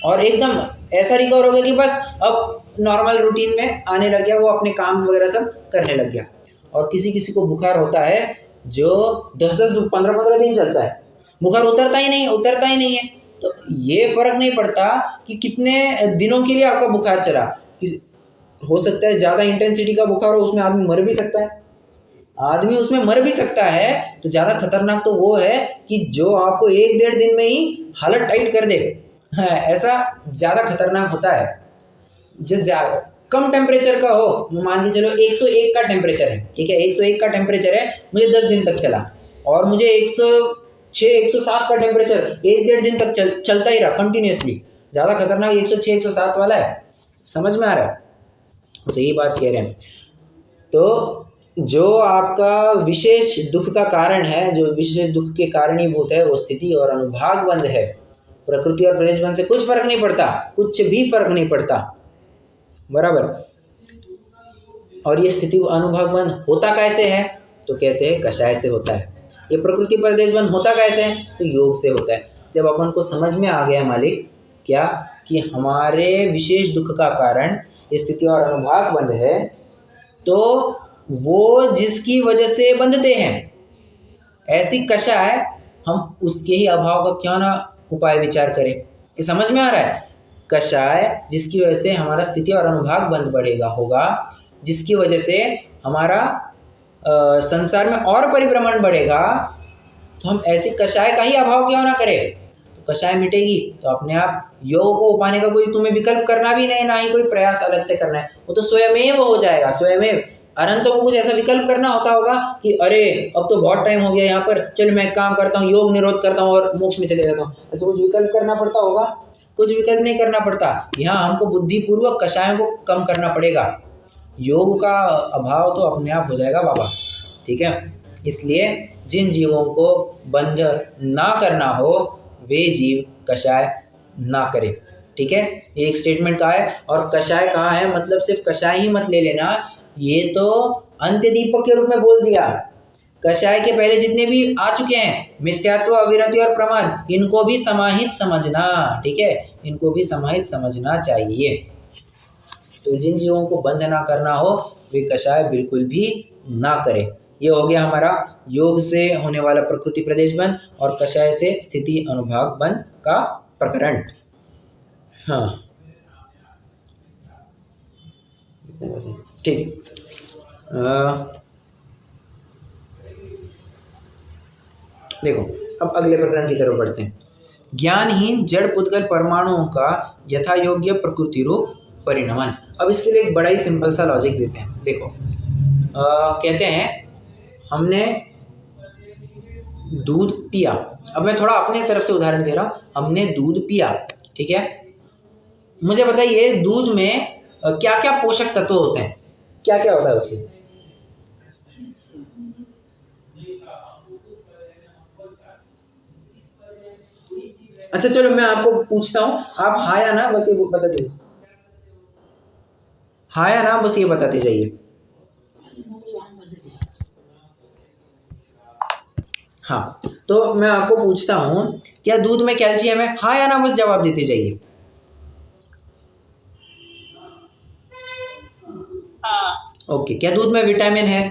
और एकदम ऐसा रिकवर हो गया कि बस अब नॉर्मल रूटीन में आने लग गया, वो अपने काम वगैरह सब करने लग गया। और किसी को बुखार होता है जो 10-10, 15-15 दिन चलता है, बुखार उतरता ही नहीं है। तो ये फर्क नहीं पड़ता कि कितने दिनों के लिए आपका बुखार चला, हो सकता है ज़्यादा इंटेंसिटी का बुखार हो, उसमें आदमी मर भी सकता है। तो ज़्यादा खतरनाक तो वो है कि जो आपको 1-1.5 दिन में ही हालत टाइट कर दे, ऐसा ज़्यादा खतरनाक होता है। जो कम टेम्परेचर का हो, मान के चलो 101 का टेम्परेचर है, ठीक है, 101 का टेम्परेचर है, मुझे 10 दिन तक चला, और मुझे 106 107 का टेम्परेचर 1-1.5 दिन तक चलता ही रहा कंटिन्यूसली, ज़्यादा खतरनाक 106 107 वाला है। समझ में आ रहा है? सही बात कह रहे हैं। तो जो आपका विशेष दुख का कारण है, जो विशेष दुख के कारणीभूत है, वो स्थिति और अनुभाग बंध है। प्रकृति और प्रदेश बंध से कुछ फर्क नहीं पड़ता, कुछ भी फर्क नहीं पड़ता, बराबर। और ये स्थिति अनुभाग बंध होता कैसे है? तो कहते हैं कषाय से होता है। ये प्रकृति प्रदेश बंध होता कैसे है? तो योग से होता है। जब अपन को समझ में आ गया मालिक क्या कि हमारे विशेष दुख का कारण स्थिति और अनुभाग बंध है, तो वो जिसकी वजह से बंधते हैं, ऐसी कषाय हम उसके ही अभाव का क्यों ना उपाय विचार करें। ये समझ में आ रहा है? कषाय जिसकी वजह से हमारा स्थिति और अनुभाग बंध बढ़ेगा होगा, जिसकी वजह से हमारा संसार में और परिभ्रमण बढ़ेगा, तो हम ऐसी कषाय का ही अभाव क्यों ना करें। तो कषाय मिटेगी तो अपने आप योग को पाने का कोई तुम्हें विकल्प करना भी नहीं, ना ही कोई प्रयास अलग से करना है, वो तो स्वयमेव हो जाएगा, स्वयमेव। अनंतों को कुछ ऐसा विकल्प करना होता होगा कि अरे अब तो बहुत टाइम हो गया यहाँ पर, चल मैं एक काम करता हूँ, योग निरोध करता हूँ और मोक्ष में चले जाता हूँ, ऐसा कुछ विकल्प करना पड़ता होगा? कुछ विकल्प नहीं करना पड़ता। यहाँ हमको बुद्धिपूर्वक कषायों को कम करना पड़ेगा, योग का अभाव तो अपने आप हो जाएगा बाबा, ठीक है। इसलिए जिन जीवों को बंध ना करना हो वे जीव कषाय ना करें, ठीक है। ये एक स्टेटमेंट कहा है, और कषाय कहाँ है मतलब सिर्फ कषाय ही मत ले लेना, ये तो अंत्य दीपक के रूप में बोल दिया। कषाय के पहले जितने भी आ चुके हैं, मिथ्यात्व, अविरति और प्रमाद, इनको भी समाहित समझना, ठीक है, इनको भी समाहित समझना चाहिए। तो जिन जीवों को बंध ना करना हो वे कषाय बिल्कुल भी ना करें। ये हो गया हमारा योग से होने वाला प्रकृति प्रदेश बंध और कषाय से स्थिति अनुभाग बंध का प्रकरण। हाँ ठीक है। देखो अब अगले प्रकरण की तरफ बढ़ते हैं। ज्ञानहीन जड़ पुद्गल परमाणुओं का यथा योग्य प्रकृति रूप परिणमन। अब इसके लिए एक बड़ा ही सिंपल सा लॉजिक देते हैं। देखो कहते हैं हमने दूध पिया, अब मैं थोड़ा अपने तरफ से उदाहरण दे रहा हूँ, हमने दूध पिया, ठीक है। मुझे बताइए दूध में क्या क्या पोषक तत्व होते हैं, क्या क्या होता है उसमें? अच्छा चलो मैं आपको पूछता हूँ, आप हाँ या ना बस ये बताते, हाँ या ना बस ये बताते जाइए। हाँ तो मैं आपको पूछता हूँ क्या दूध में कैल्शियम है? हाँ या ना बस जवाब देते जाइए। ओके। क्या दूध में विटामिन है?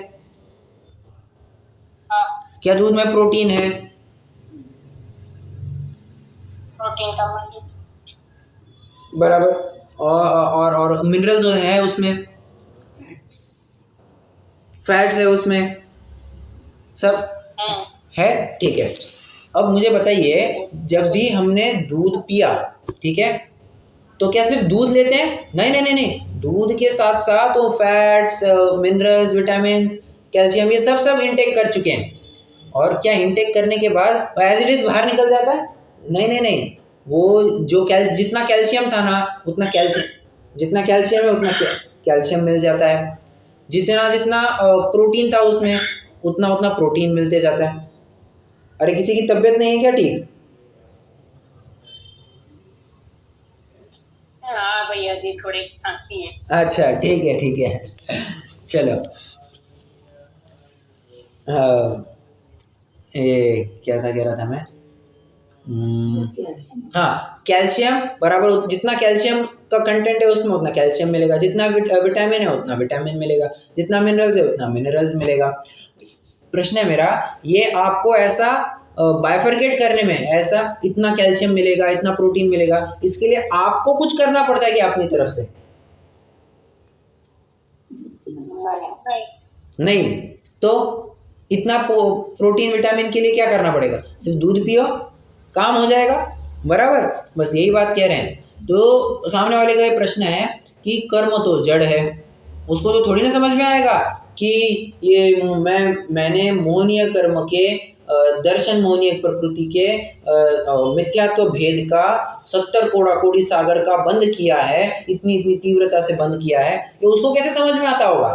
क्या दूध में प्रोटीन है? प्रोटीन का बराबर। और मिनरल्स है उसमें, फैट्स है उसमें, सब है, ठीक है। अब मुझे बताइए जब भी हमने दूध पिया, ठीक है, तो क्या सिर्फ दूध लेते हैं? नहीं नहीं नहीं नहीं, दूध के साथ साथ वो फैट्स, मिनरल्स, विटामिन, कैल्शियम, ये सब इंटेक कर चुके हैं। और क्या इंटेक करने के बाद एज इट इज बाहर निकल जाता है? नहीं नहीं नहीं, वो जो जितना कैल्शियम था ना उतना कैल्शियम, जितना कैल्शियम है उतना कैल्शियम मिल जाता है, जितना जितना प्रोटीन था उसमें उतना उतना प्रोटीन मिलते जाता है। अरे किसी की तबीयत नहीं है क्या ठीक? हाँ भैया जी थोड़ी खांसी है। अच्छा ठीक है चलो। ये क्या था कह रहा था मैं, हाँ कैल्शियम बराबर, जितना कैल्शियम का कंटेंट है उसमें उतना कैल्शियम मिलेगा, जितना विटामिन है उतना विटामिन मिलेगा, जितना मिनरल्स है उतना मिनरल्स मिलेगा। प्रश्न है मेरा, ये आपको ऐसा बाइफरकेट करने में, ऐसा इतना कैल्शियम मिलेगा, इतना प्रोटीन मिलेगा, इसके लिए आपको कुछ करना पड़ता है कि अपनी तरफ से? नहीं। तो इतना प्रोटीन विटामिन के लिए क्या करना पड़ेगा? सिर्फ दूध पियो, काम हो जाएगा, बराबर। बस यही बात कह रहे हैं। तो सामने वाले का ये प्रश्न है कि कर्म तो जड़ है। उसको तो थोड़ी ना समझ में आएगा कि ये मैंने मोहनीय कर्म के दर्शन मोहनीय प्रकृति के मिथ्यात्व भेद का 70 कोड़ा कोड़ी सागर का बंद किया है, इतनी इतनी तीव्रता से बंद किया है, ये उसको कैसे समझ में आता होगा?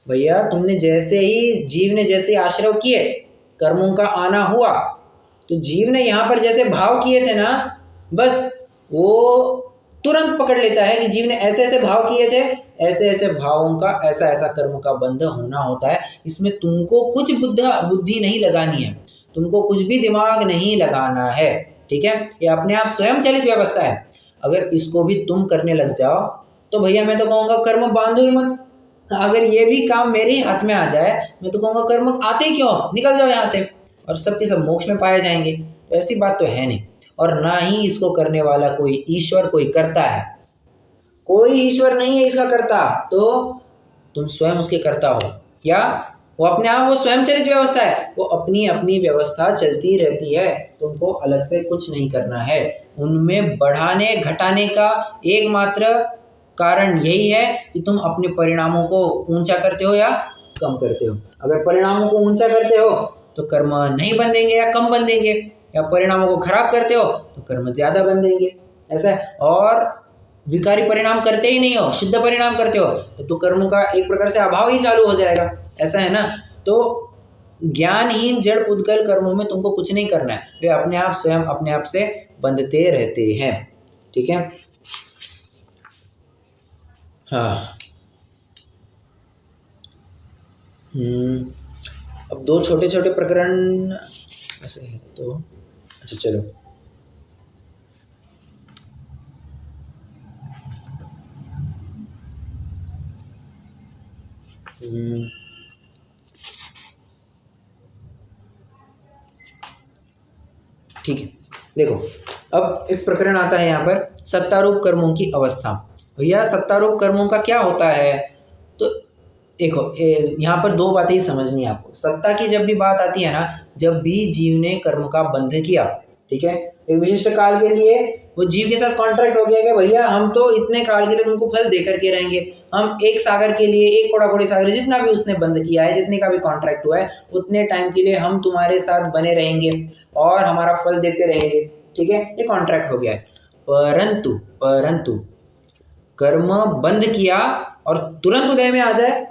भैया तुमने जैसे ही जीव ने जैसे आश्रव किए, कर्मों का आना हुआ, तो जीव ने यहाँ पर जैसे भाव किए थे ना, बस वो तुरंत पकड़ लेता है कि जीव ने ऐसे ऐसे भाव किए थे, ऐसे ऐसे भावों का ऐसा ऐसा कर्म का बंध होना होता है। इसमें तुमको कुछ बुद्धि नहीं लगानी है, तुमको कुछ भी दिमाग नहीं लगाना है, ठीक है? ये अपने आप स्वयं चलित व्यवस्था है। अगर इसको भी तुम करने लग जाओ तो भैया मैं तो कहूँगा कर्म बांधो ही मत। अगर ये भी काम मेरे ही हाथ में आ जाए, मैं तो कहूँगा कर्म आते क्यों, निकल जाओ यहाँ से और सबके सब मोक्ष में पाए जाएंगे। तो ऐसी बात तो है नहीं, और ना ही इसको करने वाला कोई ईश्वर कोई करता है। कोई ईश्वर नहीं है इसका कर्ता, तो तुम स्वयं उसके कर्ता हो। क्या वो अपने आप, वो स्वयं चलित व्यवस्था है, वो अपनी अपनी व्यवस्था चलती रहती है, तुमको अलग से कुछ नहीं करना है। उनमें बढ़ाने घटाने का एकमात्र कारण यही है कि तुम अपने परिणामों को ऊंचा करते हो या कम करते हो। अगर परिणामों को ऊंचा करते हो तो कर्म नहीं बंधेंगे या कम बंधेंगे, या परिणामों को खराब करते हो तो कर्म ज़्यादा बंधेंगे, ऐसा है। और विकारी परिणाम करते ही नहीं हो, शुद्ध परिणाम करते हो तो कर्मों का एक प्रकार से अभाव ही चालू हो जाएगा, ऐसा है ना। तो ज्ञानहीन जड़ पुद्गल कर्मों में तुमको कुछ नहीं करना है, वे अपने आप स्वयं अपने आप से बंधते रहते हैं, ठीक है। हाँ, अब दो छोटे छोटे प्रकरण ऐसे हैं तो अच्छा चलो। ठीक है, देखो अब एक प्रकरण आता है यहाँ पर, सत्तारूप कर्मों की अवस्था। भैया सत्तारूप कर्मों का क्या होता है? तो देखो यहाँ पर दो बातें ही समझनी है आपको। सत्ता की जब भी बात आती है ना, जब भी जीव ने कर्म का बंध किया, ठीक है, एक विशिष्ट काल के लिए वो जीव के साथ कॉन्ट्रैक्ट हो गया कि भैया हम तो इतने काल के लिए तुमको फल दे करके रहेंगे, हम एक सागर के लिए, एक कोड़ा कोड़ी सागर, जितना भी उसने बंद किया है, जितने का भी कॉन्ट्रैक्ट हुआ है, उतने टाइम के लिए हम तुम्हारे साथ बने रहेंगे और हमारा फल देते रहेंगे, ठीक है, ये कॉन्ट्रैक्ट हो गया है। परंतु कर्म बंद किया और तुरंत उदय में आ जाए,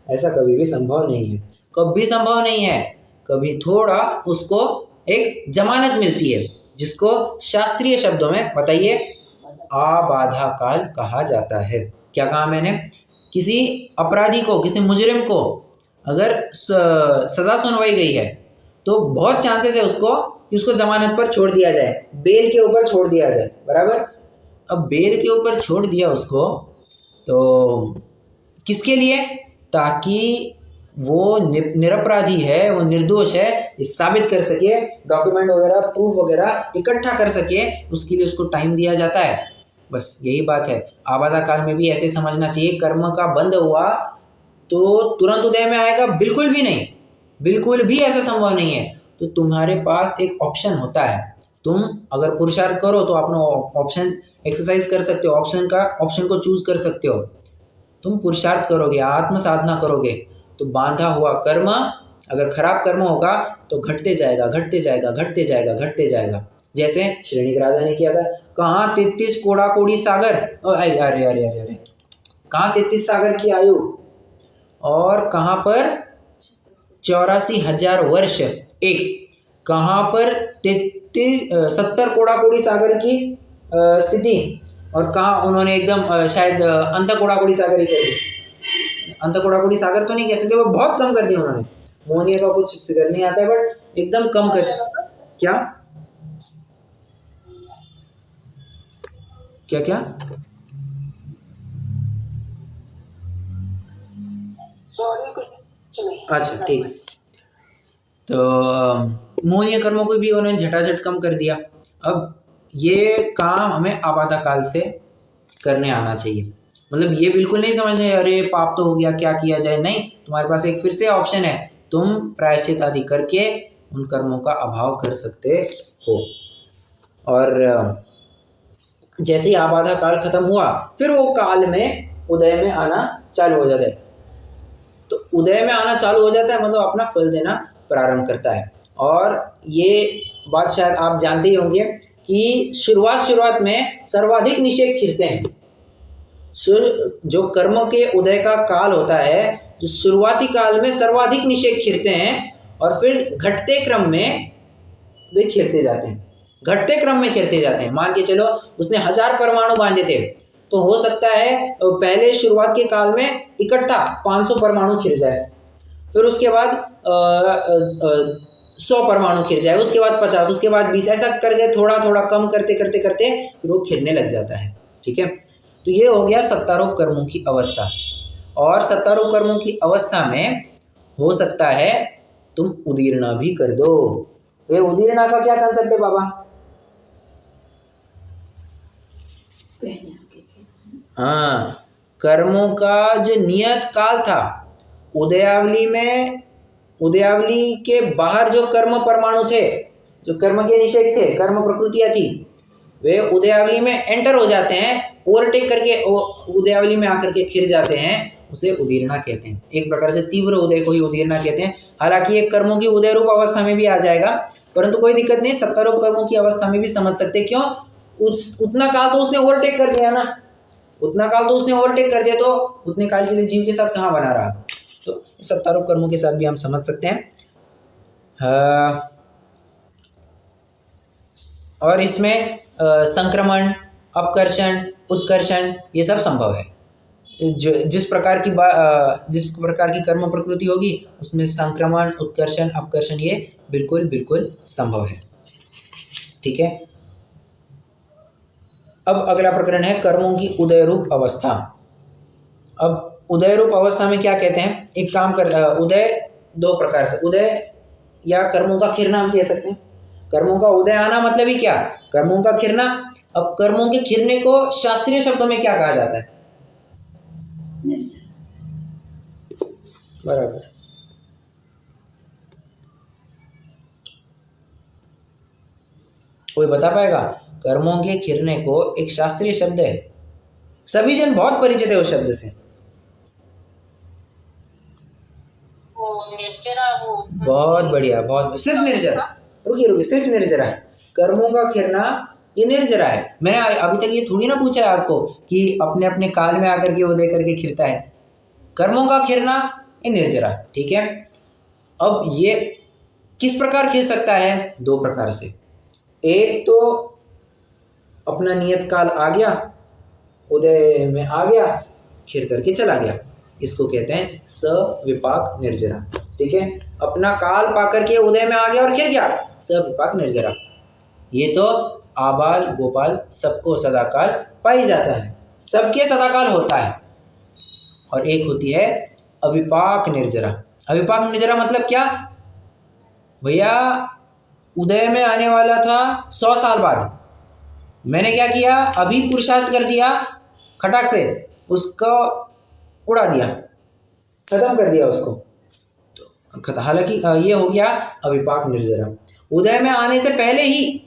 ऐसा कभी भी संभव नहीं है, कभी संभव नहीं है। कभी थोड़ा उसको एक जमानत मिलती है, जिसको शास्त्रीय शब्दों में बताइए आबाधा काल कहा जाता है। क्या कहा मैंने? किसी अपराधी को, किसी मुजरिम को अगर सजा सुनवाई गई है तो बहुत चांसेस है उसको जमानत पर छोड़ दिया जाए, बेल के ऊपर छोड़ दिया जाए, बराबर। अब बेल के ऊपर छोड़ दिया उसको तो किसके लिए? ताकि वो निरपराधी है, वो निर्दोष है, ये साबित कर सके, डॉक्यूमेंट वगैरह, प्रूफ वगैरह इकट्ठा कर सके, उसके लिए उसको टाइम दिया जाता है। बस यही बात है। आबादा काल में भी ऐसे समझना चाहिए, कर्म का बंद हुआ तो तुरंत उदय में आएगा, बिल्कुल भी नहीं, बिल्कुल भी ऐसा संभव नहीं है। तो तुम्हारे पास एक ऑप्शन होता है, तुम अगर पुरुषार्थ करो तो अपना ऑप्शन एक्सरसाइज कर सकते हो, ऑप्शन को चूज कर सकते हो। तुम पुरुषार्थ करोगे, आत्म साधना करोगे तो बांधा हुआ कर्म अगर खराब कर्म होगा तो घटते जाएगा, घटते जाएगा, घटते जाएगा, घटते जाएगा। जैसे श्रेणिक राजा ने किया था, कहाँ 33 कोड़ा कोड़ी सागर, अरे अरे अरे अरे, कहाँ 33 सागर की आयु और कहाँ पर 84,000 वर्ष एक, कहाँ पर 70 कोड़ा कोड़ी सागर की स्थिति, और कहाँ उन्होंने एकदम शायद अंत कोड़ा कोड़ी सागर ही कर दी। अंत कोड़ा कोड़ी सागर तो नहीं कह सकते, वो बहुत कम कर दिया उन्होंने। मोहनीय का कुछ फिगर नहीं आता है, बट एकदम कम कर। क्या क्या क्या सॉरी कुछ नहीं। अच्छा ठीक। तो मोहनीय कर्मों को भी उन्होंने झटाझट कम कर दिया। अब ये काम हमें आबादा काल से करने आना चाहिए। मतलब ये बिल्कुल नहीं समझने अरे पाप तो हो गया क्या किया जाए, नहीं, तुम्हारे पास एक फिर से ऑप्शन है, तुम प्रायश्चित आदि करके उन कर्मों का अभाव कर सकते हो। और जैसे ही आबाधा काल खत्म हुआ फिर वो काल में उदय में आना चालू हो जाता है। तो उदय में आना चालू हो जाता है मतलब अपना फल देना प्रारंभ करता है। और ये बात शायद आप जानते ही होंगे कि शुरुआत में सर्वाधिक निषेक खिलते हैं। जो कर्मों के उदय का काल होता है, जो शुरुआती काल में सर्वाधिक निषेक खिलते हैं और फिर घटते क्रम में वे खिलते जाते हैं, घटते क्रम में खिलते जाते हैं। मान के चलो उसने 1000 परमाणु बांधे थे तो हो सकता है पहले शुरुआत के काल में इकट्ठा 500 परमाणु खिल जाए, फिर उसके बाद 100 परमाणु खिल जाए, उसके बाद 50, उसके बाद 20, ऐसा करके थोड़ा थोड़ा कम करते करते करते फिर वो खिलने लग जाता है। ठीक है, तो ये हो गया सत्तारूप कर्मों की अवस्था। और सत्तारूप कर्मों की अवस्था में हो सकता है तुम उदीर्णा भी कर दो। ये उदीर्णा का क्या कंसेप्ट है बाबा? हाँ, कर्मों का जो नियत काल था, उदयावली के बाहर जो कर्म परमाणु थे, जो कर्म के निषेध थे, कर्म प्रकृतियां थी, वे उदयावली में एंटर हो जाते हैं, ओवरटेक करके उदयावली में आकर के खिर जाते हैं, उसे उदीर्णा कहते हैं। एक प्रकार से तीव्र उदय को ही उदीर्णा कहते हैं। हालांकि ये कर्मों की उदय रूप अवस्था में भी आ जाएगा, परंतु कोई दिक्कत नहीं, सत्तारूप कर्मों की अवस्था में भी समझ सकते। क्यों? उतना काल तो उसने ओवरटेक कर दिया ना, उतना काल तो उसने ओवरटेक कर दिया, तो उतने काल के लिए जीव के साथ कहाँ बना रहा। तो सत्तारूप कर्मों के साथ भी हम समझ सकते हैं। और इसमें संक्रमण, अपकर्षण, उत्कर्षण ये सब संभव है। जिस प्रकार की कर्म प्रकृति होगी उसमें संक्रमण, उत्कर्षण, अपकर्षण ये बिल्कुल बिल्कुल संभव है। ठीक है, अब अगला प्रकरण है कर्मों की उदय रूप अवस्था। अब उदय रूप अवस्था में क्या कहते हैं? एक काम कर, उदय दो प्रकार से, उदय या कर्मों का खिरना हम कह सकते हैं। कर्मों का उदय आना मतलब ही क्या? कर्मों का खिरना। अब कर्मों के खिरने को शास्त्रीय शब्दों में क्या कहा जाता है? बराबर, कोई बता पाएगा? कर्मों के खिरने को एक शास्त्रीय शब्द है, सभी जन बहुत परिचित है उस शब्द से। बहुत बढ़िया, बहुत, सिर्फ निर्जरा। रुकिए, सिर्फ निर्जरा है कर्मों का खिरना, ये निर्जरा है। मैंने अभी तक ये थोड़ी ना पूछा है आपको कि अपने अपने काल में आकर के उदय करके खिरता है। कर्मों का खिरना ये निर्जरा। ठीक है, अब ये किस प्रकार खिर सकता है? दो प्रकार से। एक तो अपना नियत काल आ गया, उदय में आ गया, खिर करके चला गया, इसको कहते हैं सविपाक निर्जरा। ठीक है, अपना काल पाकर के उदय में आ गया और खिर गया, सविपाक निर्जरा। ये तो आबाल गोपाल सबको सदाकाल पाई जाता है, सबके सदाकाल होता है। और एक होती है अविपाक निर्जरा। अविपाक निर्जरा मतलब क्या भैया? उदय में आने वाला था 100 साल बाद, मैंने क्या किया? अभी पुरुषार्थ कर दिया, खटाक से उसको उड़ा दिया, खत्म कर दिया उसको। तो हालांकि ये हो गया अविपाक निर्जरा। उदय में आने से पहले ही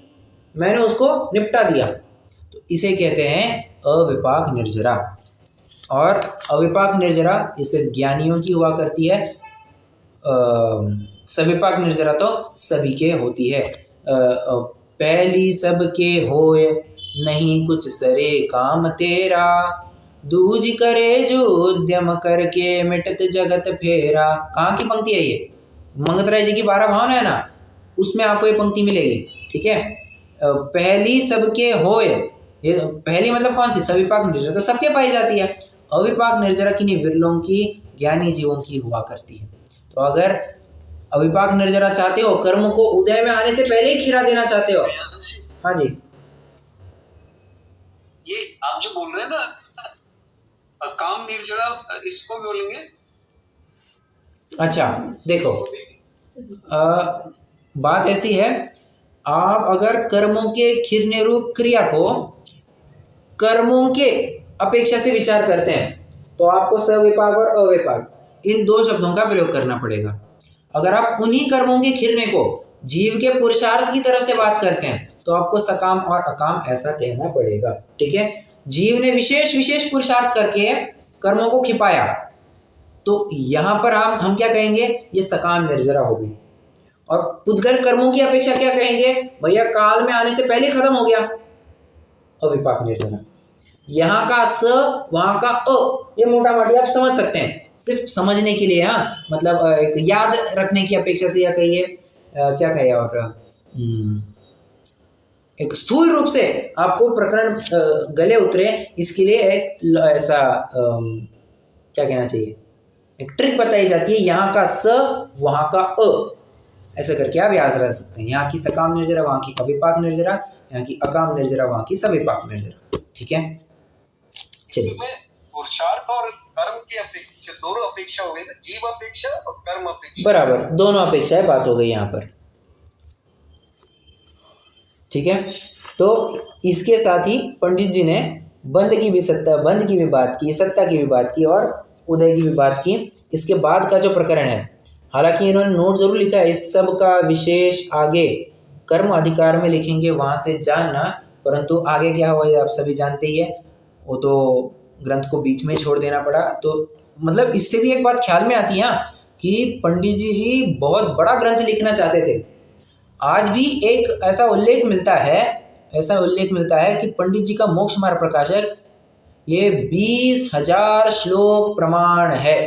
मैंने उसको निपटा दिया, तो इसे कहते हैं अविपाक निर्जरा। और अविपाक निर्जरा ये सिर्फ ज्ञानियों की हुआ करती है, सविपाक निर्जरा तो सभी के होती है। पहली सबके होए नहीं कुछ सरे काम तेरा, दूज करे जो उद्यम करके मिटत जगत फेरा। कहाँ की पंक्ति है ये? मंगतराय जी की 12 भावना है ना, उसमें आपको ये पंक्ति मिलेगी। ठीक है, पहली सबके होए, ये पहली मतलब कौन सी? सविपाक निर्जरा तो सबके पाई जाती है। अविपाक निर्जरा किन्हीं विरलों की, ज्ञानी जीवों की हुआ करती है। तो अगर अविपाक निर्जरा चाहते हो, कर्म को उदय में आने से पहले ही खिरा देना चाहते हो। हाँ जी, ये आप जो बोल रहे हैं ना काम निर्जरा, इसको बोलेंगे। अच्छा देखो, बात ऐसी है, आप अगर कर्मों के खिरने रूप क्रिया को कर्मों के अपेक्षा से विचार करते हैं तो आपको सविपाक और अविपाक इन दो शब्दों का प्रयोग करना पड़ेगा। अगर आप उन्हीं कर्मों के खिरने को जीव के पुरुषार्थ की तरफ से बात करते हैं तो आपको सकाम और अकाम ऐसा कहना पड़ेगा। ठीक है, जीव ने विशेष विशेष पुरुषार्थ करके कर्मों को खिपाया, तो यहाँ पर हम क्या कहेंगे, ये सकाम निर्जरा हो गई। और पुद्गल कर्मों की अपेक्षा क्या कहेंगे, भैया काल में आने से पहले खत्म हो गया, अविपाक निर्जरा। यहाँ का स वहाँ का अ, ये मोटा मोटी आप समझ सकते हैं, सिर्फ समझने के लिए। हाँ, मतलब एक याद रखने की अपेक्षा से, या कहिए क्या कहिए, और एक स्थूल रूप से आपको प्रकरण गले उतरे, इसके लिए एक ऐसा क्या कहना चाहिए, एक ट्रिक बताई जाती है। यहाँ का स वहाँ का अ, ऐसा करके आप याद रख सकते हैं। यहाँ की सकाम निर्जरा, वहाँ की अविपाक निर्जरा, यहाँ की अकाम निर्जरा, वहाँ की सविपाक निर्जरा। ठीक है, चलिए। इसमें पुरुषार्थ और कर्म की अपेक्षा, दोनों अपेक्षा हो गई ना, जीव अपेक्षा और कर्म अपेक्षा। बराबर, दोनों अपेक्षाएं बात हो गई यहाँ पर। ठीक है, तो इसके साथ ही पंडित जी ने बंध की भी बात की, सत्ता की भी बात की और उदय की भी बात की। इसके बाद का जो प्रकरण है, हालांकि इन्होंने नोट जरूर लिखा है, इस सब का विशेष आगे कर्म अधिकार में लिखेंगे, वहाँ से जानना। परंतु आगे क्या हुआ आप सभी जानते ही है, वो तो ग्रंथ को बीच में छोड़ देना पड़ा। तो मतलब इससे भी एक बात ख्याल में आती है कि पंडित जी बहुत बड़ा ग्रंथ लिखना चाहते थे। आज भी एक ऐसा उल्लेख मिलता है कि पंडित जी का मोक्ष मार्ग प्रकाशक ये 20,000 श्लोक प्रमाण है।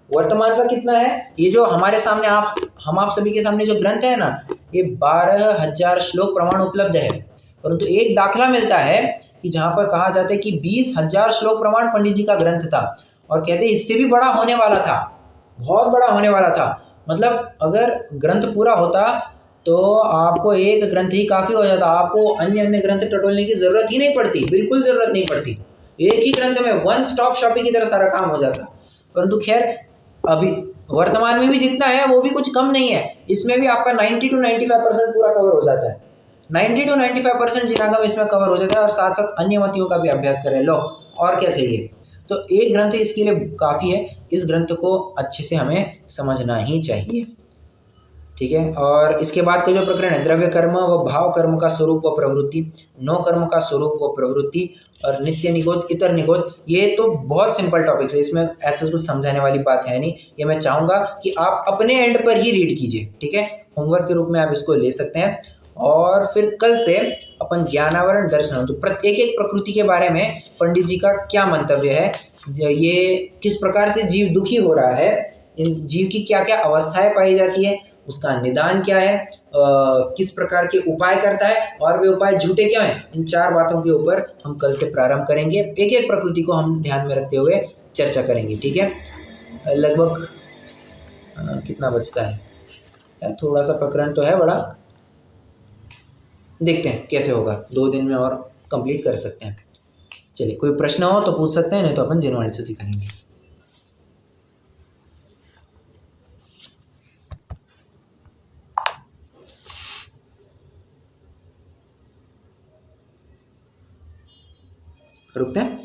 वर्तमान का कितना है, ये जो हमारे सामने हम आप सभी के सामने जो ग्रंथ है ना, ये 12,000 श्लोक प्रमाण उपलब्ध है। परंतु एक दाखला मिलता है कि जहाँ पर कहा जाता है कि 20,000 श्लोक प्रमाण पंडित जी का ग्रंथ था, और कहते हैं इससे भी बड़ा होने वाला था, बहुत बड़ा होने वाला था। मतलब अगर ग्रंथ पूरा होता तो आपको एक ग्रंथ ही काफ़ी हो जाता, आपको अन्य ग्रंथ टटोलने की ज़रूरत ही नहीं पड़ती, बिल्कुल ज़रूरत नहीं पड़ती। एक ही ग्रंथ में वन स्टॉप शॉपिंग की तरह सारा काम हो जाता। परंतु खैर, अभी वर्तमान में भी जितना है वो भी कुछ कम नहीं है, इसमें भी आपका 90 to 95% पूरा कवर हो जाता है। 90 to 95% जिनागम इसमें कवर हो जाता है, और साथ साथ अन्य मतियों का भी अभ्यास करें, लो और क्या चाहिए। तो एक ग्रंथ इसके लिए काफ़ी है, इस ग्रंथ को अच्छे से हमें समझना ही चाहिए। ठीक है, और इसके बाद का जो प्रकरण है, द्रव्य कर्म व भाव कर्म का स्वरूप व प्रवृत्ति, नौ कर्म का स्वरूप व प्रवृत्ति, और नित्य निगोद, इतर निगोद, ये तो बहुत सिंपल टॉपिक्स है, इसमें ऐसा कुछ समझाने वाली बात है नहीं। ये मैं चाहूँगा कि आप अपने एंड पर ही रीड कीजिए। ठीक है, होमवर्क के रूप में आप इसको ले सकते हैं। और फिर कल से अपन ज्ञानावरण दर्शन, तो प्रत्येक एक प्रकृति के बारे में पंडित जी का क्या मंतव्य है, ये किस प्रकार से जीव दुखी हो रहा है, इन जीव की क्या क्या अवस्थाएं पाई जाती है, उसका निदान क्या है, किस प्रकार के उपाय करता है, और वे उपाय झूठे क्यों हैं, इन 4 बातों के ऊपर हम कल से प्रारंभ करेंगे। एक एक प्रकृति को हम ध्यान में रखते हुए चर्चा करेंगे। ठीक है, लगभग कितना बचता है, थोड़ा सा प्रकरण तो है बड़ा, देखते हैं कैसे होगा, 2 दिन में और कंप्लीट कर सकते हैं। चलिए, कोई प्रश्न हो तो पूछ सकते हैं, नहीं तो अपन जिनवाणी स्तुति करेंगे। रुकते हैं।